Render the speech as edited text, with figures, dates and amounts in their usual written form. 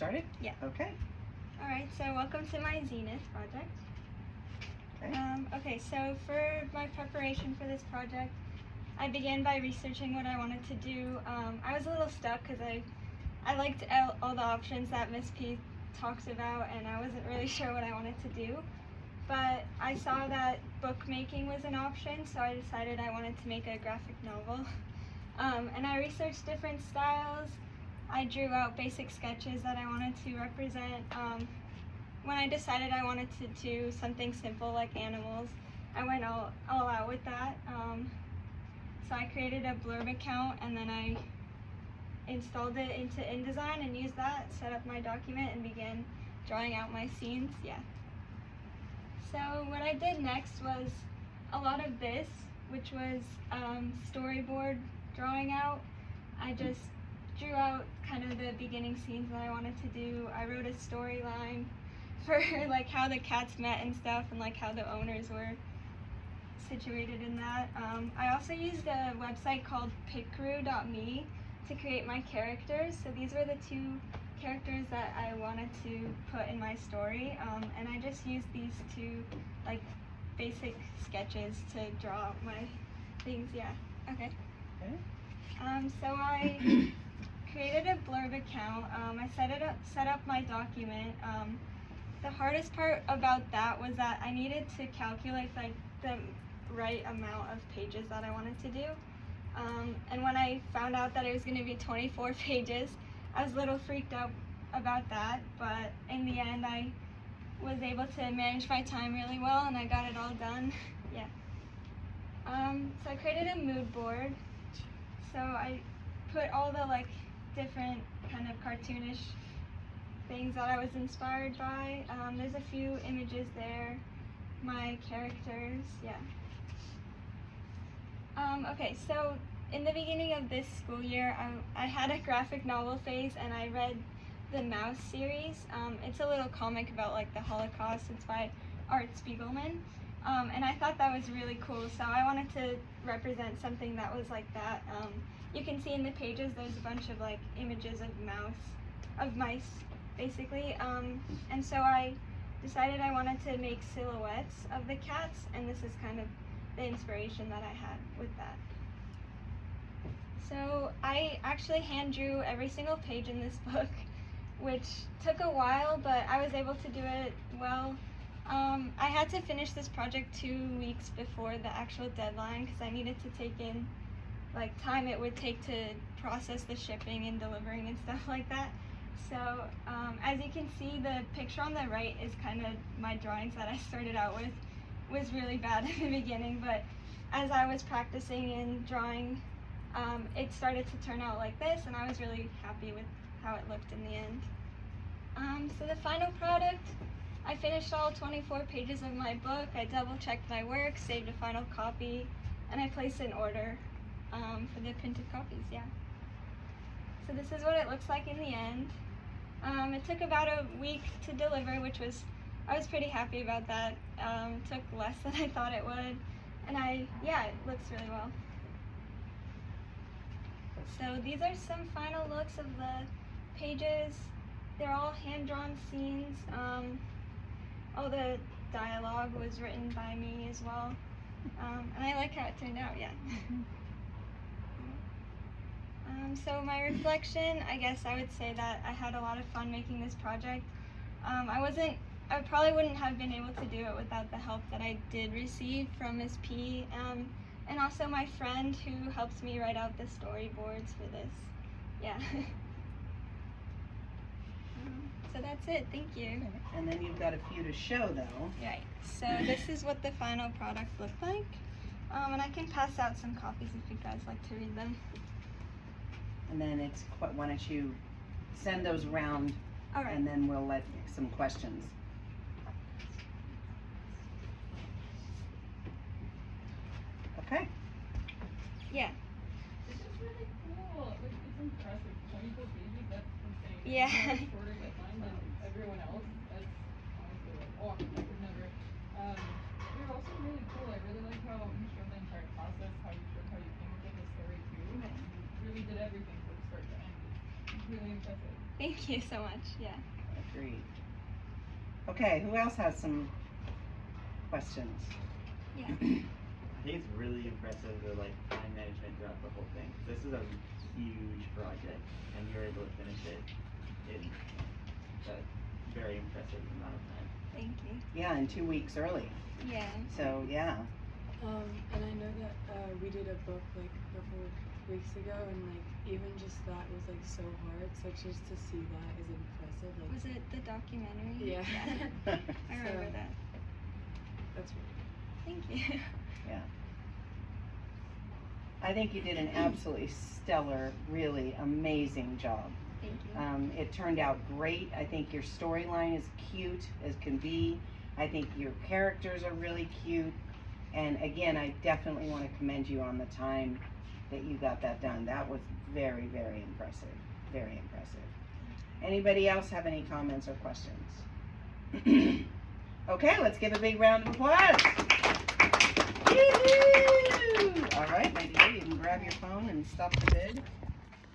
started? Yeah. Okay. Alright, so welcome to my Zenith project. Okay. Okay, so for my preparation for this project, I began by researching what I wanted to do. I was a little stuck because I liked all the options that Miss P talks about, and I wasn't really sure what I wanted to do. But I saw that bookmaking was an option, so I decided I wanted to make a graphic novel. And I researched different styles. I drew out basic sketches that I wanted to represent. When I decided I wanted to do something simple like animals, I went all out with that. So I created a blurb account, and then I installed it into InDesign and used that, set up my document, and began drawing out my scenes. Yeah. So what I did next was a lot of this, which was storyboard drawing out. I just drew out kind of the beginning scenes that I wanted to do. I wrote a storyline for like how the cats met and stuff, and like how the owners were situated in that. I also used a website called picrew.me to create my characters. So these were the two characters that I wanted to put in my story, and I just used these two like basic sketches to draw out my things. Yeah. Okay. So I created a blurb account. I set up my document. The hardest part about that was that I needed to calculate like the right amount of pages that I wanted to do. And when I found out that it was going to be 24 pages, I was a little freaked out about that, but in the end I was able to manage my time really well, and I got it all done. Yeah. So I created a mood board. So I put all the like different kind of cartoonish things that I was inspired by. There's a few images there, my characters, yeah. Okay, so in the beginning of this school year, I had a graphic novel phase, and I read the Mouse series. It's a little comic about like the Holocaust. It's by Art Spiegelman. And I thought that was really cool, so I wanted to represent something that was like that. You can see in the pages there's a bunch of like images of mice, basically. And so I decided I wanted to make silhouettes of the cats, and this is kind of the inspiration that I had with that. So I actually hand drew every single page in this book, which took a while, but I was able to do it well. I had to finish this project 2 weeks before the actual deadline because I needed to take in like time it would take to process the shipping and delivering and stuff like that. So as you can see, the picture on the right is kind of my drawings that I started out with. Was really bad in the beginning, but as I was practicing and drawing, it started to turn out like this, and I was really happy with how it looked in the end. So the final product, I finished all 24 pages of my book. I double-checked my work, saved a final copy, and I placed an order for the printed copies, yeah. So this is what it looks like in the end. It took about a week to deliver, I was pretty happy about that. It took less than I thought it would, and yeah, it looks really well. So these are some final looks of the pages. They're all hand-drawn scenes. All the dialogue was written by me as well, and I like how it turned out, yeah. So my reflection, I guess I would say that I had a lot of fun making this project. I probably wouldn't have been able to do it without the help that I did receive from Miss P, and also my friend who helps me write out the storyboards for this. Yeah. So that's it, thank you. And then you've got a few to show though. Right, so this is what the final product looked like. And I can pass out some copies if you guys like to read them. And then why don't you send those around, Alright. And then we'll let some questions. Okay. Yeah. This is really cool. Like, it's impressive. 24 pages, that's insane. Yeah. It's shorter deadline than everyone else. That's honestly like, oh, I could never. You're also really cool. I really like how you showed the entire process, how you showed how you came up with the story too. You really did everything from start to end. It's really impressive. Thank you so much. Yeah. Agreed. Okay, who else has some questions? Yeah. I think it's really impressive the like time management throughout the whole thing. This is a huge project, and you're able to finish it in a very impressive amount of time. Thank you. Yeah, and 2 weeks early. Yeah. So yeah. And I know that we did a book like a couple weeks ago, and like even just that was like so hard. So just to see that is impressive. Like, Was it the documentary? Yeah. I remember So- that. that's really Thank you. Yeah. I think you did an absolutely stellar, really amazing job. Thank you. It turned out great. I think your storyline is cute as can be. I think your characters are really cute. And again, I definitely want to commend you on the time that you got that done. That was very, very impressive. Very impressive. Anybody else have any comments or questions? Okay, let's give a big round of applause. Woo-hoo! All right, my dear, you can grab your phone and stop the vid.